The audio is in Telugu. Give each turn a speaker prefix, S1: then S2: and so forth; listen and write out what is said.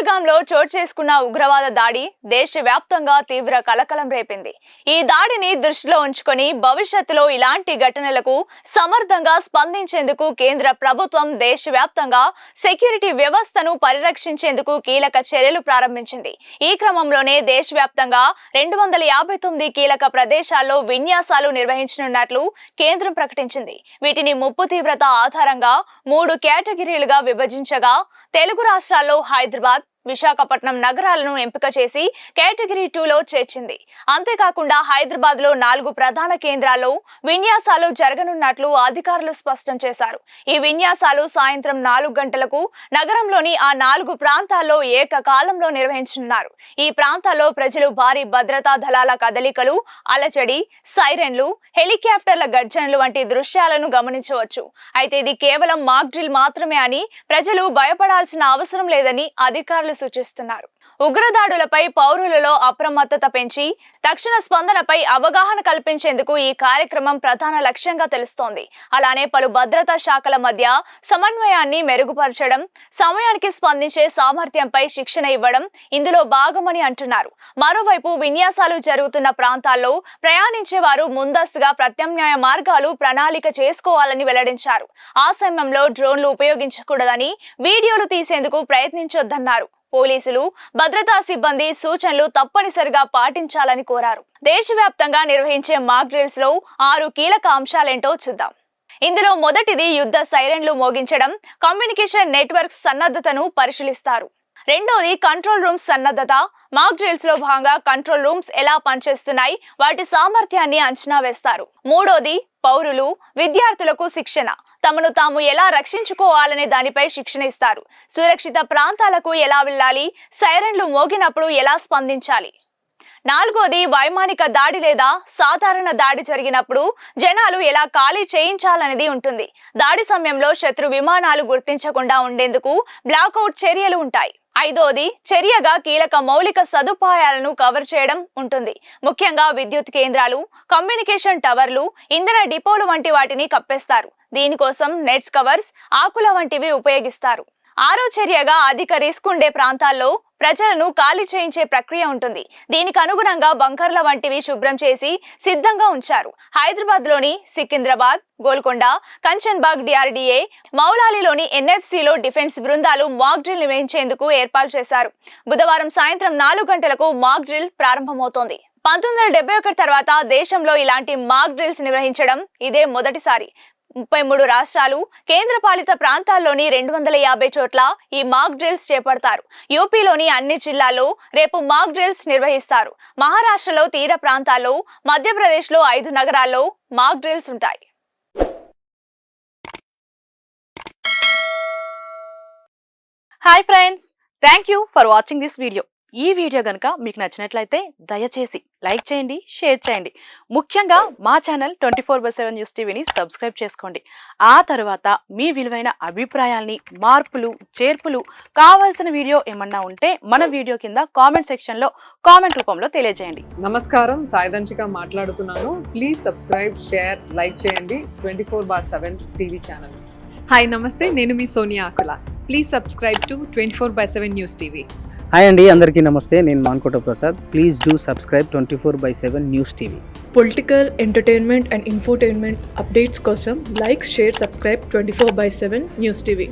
S1: పహల్గాంలో చోటు చేసుకున్న ఉగ్రవాద దాడి దేశవ్యాప్తంగా తీవ్ర కలకలం రేపింది. ఈ దాడిని దృష్టిలో ఉంచుకొని భవిష్యత్తులో ఇలాంటి ఘటనలకు సమర్థంగా స్పందించేందుకు కేంద్ర ప్రభుత్వం దేశవ్యాప్తంగా సెక్యూరిటీ వ్యవస్థను పరిరక్షించేందుకు కీలక చర్యలు ప్రారంభించింది. ఈ క్రమంలోనే దేశవ్యాప్తంగా 259 కీలక ప్రదేశాల్లో విన్యాసాలు నిర్వహించనున్నట్లు కేంద్రం ప్రకటించింది. వీటిని ముప్పు తీవ్రత ఆధారంగా 3 కేటగిరీలుగా విభజించగా తెలుగు రాష్ట్రాల్లో హైదరాబాద్, విశాఖపట్నం నగరాలను ఎంపిక చేసి కేటగిరీ 2లో చేర్చింది. అంతేకాకుండా హైదరాబాద్ లో 4 ప్రధాన కేంద్రాల్లో విన్యాసాలు జరగనున్నట్లు అధికారులు స్పష్టం చేశారు. ఈ విన్యాసాలు సాయంత్రం 4 గంటలకు నగరంలోని ఆ 4 ప్రాంతాల్లో ఏకకాలంలో నిర్వహించనున్నారు. ఈ ప్రాంతాల్లో ప్రజలు భారీ భద్రతా దళాల కదలికలు, అలజడి, సైరన్లు, హెలికాప్టర్ల గర్జనలు వంటి దృశ్యాలను గమనించవచ్చు. అయితే ఇది కేవలం మాక్ డ్రిల్ మాత్రమే అని, ప్రజలు భయపడాల్సిన అవసరం లేదని అధికారులు సూచిస్తున్నారు. ఉగ్రదాడులపై పౌరులలో అప్రమత్తత పెంచి తక్షణ స్పందనపై అవగాహన కల్పించేందుకు ఈ కార్యక్రమం ప్రధాన లక్ష్యంగా తెలుస్తోంది. అలానే పలు భద్రతా శాఖల మధ్య సమన్వయాన్ని మెరుగుపరచడం, సమయానికి స్పందించే సామర్థ్యంపై శిక్షణ ఇవ్వడం ఇందులో భాగమని అంటున్నారు. మరోవైపు విన్యాసాలు జరుగుతున్న ప్రాంతాల్లో ప్రయాణించే వారు ముందస్తుగా ప్రత్యామ్నాయ మార్గాలు ప్రణాళిక చేసుకోవాలని వెల్లడించారు. ఆ సమయంలో డ్రోన్లు ఉపయోగించకూడదని, వీడియోలు తీసేందుకు ప్రయత్నించొద్దన్నారు. పోలీసులు, భద్రతా సిబ్బంది సూచనలు తప్పనిసరిగా పాటించాలని కోరారు. దేశవ్యాప్తంగా నిర్వహించే మాక్ డ్రిల్స్ లో 6 కీలక అంశాలేంటో చూద్దాం. ఇందులో మొదటిది యుద్ధ సైరన్లు మోగించడం, కమ్యూనికేషన్ నెట్వర్క్ సన్నద్ధతను పరిశీలిస్తారు. రెండోది కంట్రోల్ రూమ్స్ సన్నద్ధత. మాక్ డ్రిల్స్ లో భాగంగా కంట్రోల్ రూమ్స్ ఎలా పనిచేస్తున్నాయి, వాటి సామర్థ్యాన్ని అంచనా వేస్తారు. మూడోది పౌరులు, విద్యార్థులకు శిక్షణ. తమను తాము ఎలా రక్షించుకోవాలనే దానిపై శిక్షణ ఇస్తారు. సురక్షిత ప్రాంతాలకు ఎలా వెళ్ళాలి, సైరన్లు మోగినప్పుడు ఎలా స్పందించాలి. నాలుగోది వైమానిక దాడి లేదా సాధారణ దాడి జరిగినప్పుడు జనాలు ఎలా ఖాళీ చేయించాలనేది ఉంటుంది. దాడి సమయంలో శత్రు విమానాలు గుర్తించకుండా ఉండేందుకు బ్లాక్అవుట్ చర్యలు ఉంటాయి. ఐదోది చర్యగా కీలక మౌలిక సదుపాయాలను కవర్ చేయడం ఉంటుంది. ముఖ్యంగా విద్యుత్ కేంద్రాలు, కమ్యూనికేషన్ టవర్లు, ఇంధన డిపోలు వంటి వాటిని కప్పేస్తారు. దీనికోసం నెట్స్ కవర్స్, ఆకుల వంటివి ఉపయోగిస్తారు. ఆరో చర్యగా అధిక రిస్క్ ఉండే ప్రాంతాల్లో ప్రజలను ఖాళీ చేయించే ప్రక్రియ ఉంటుంది. దీనికి అనుగుణంగా బంకర్ల వంటివి శుభ్రం చేసి సిద్ధంగా ఉంచారు. హైదరాబాద్ లోని సికింద్రాబాద్, గోల్కొండ, కంచన్బాగ్ DRDA, మౌలాలిలోని NFC లో డిఫెన్స్ బృందాలు మాక్ డ్రిల్ నిర్వహించేందుకు ఏర్పాటు చేశారు. బుధవారం సాయంత్రం 4 గంటలకు మాక్ డ్రిల్ ప్రారంభమవుతోంది. 1971 తర్వాత దేశంలో ఇలాంటి మాక్ డ్రిల్స్ నిర్వహించడం ఇదే మొదటిసారి. 33 రాష్ట్రాలు, కేంద్రపాలిత ప్రాంతాల్లోని 250 చోట్ల ఈ మాక్ డ్రిల్స్ చేపడతారు. యూపీలోని అన్ని జిల్లాల్లో రేపు మాక్ డ్రిల్స్ నిర్వహిస్తారు. మహారాష్ట్రలో తీర ప్రాంతాల్లో, మధ్యప్రదేశ్లో 5 నగరాల్లో మాక్ డ్రిల్స్ ఉంటాయి. Hi friends, thank you for watching this video. ఈ వీడియో గనుక మీకు నచ్చినట్లయితే దయచేసి లైక్ చేయండి, షేర్ చేయండి. ముఖ్యంగా మా ఛానల్ 24/7 న్యూస్ టీవీని సబ్స్క్రైబ్ చేసుకోండి. ఆ తర్వాత మీ విలువైన అభిప్రాయాల్ని, మార్పులు, చేర్పులు, కావాల్సిన వీడియో ఏమన్నా ఉంటే మన వీడియో కింద కామెంట్ సెక్షన్లో కామెంట్ రూపంలో తెలియజేయండి.
S2: నమస్కారం, సాయిదంచిక మాట్లాడుతున్నాను. ప్లీజ్ సబ్స్క్రైబ్, షేర్, లైక్ చేయండి 24/7 టీవీ ఛానల్.
S3: హాయ్ నమస్తే, నేను మీ Sonia Akula. Please subscribe to 24/7 news TV.
S4: Hi అండి, అందరికీ నమస్తే. నేను Mankota Prasad. Please do subscribe 24/7 news TV.
S5: Political, entertainment and infotainment updates కోసం like, share, subscribe 24/7 news TV.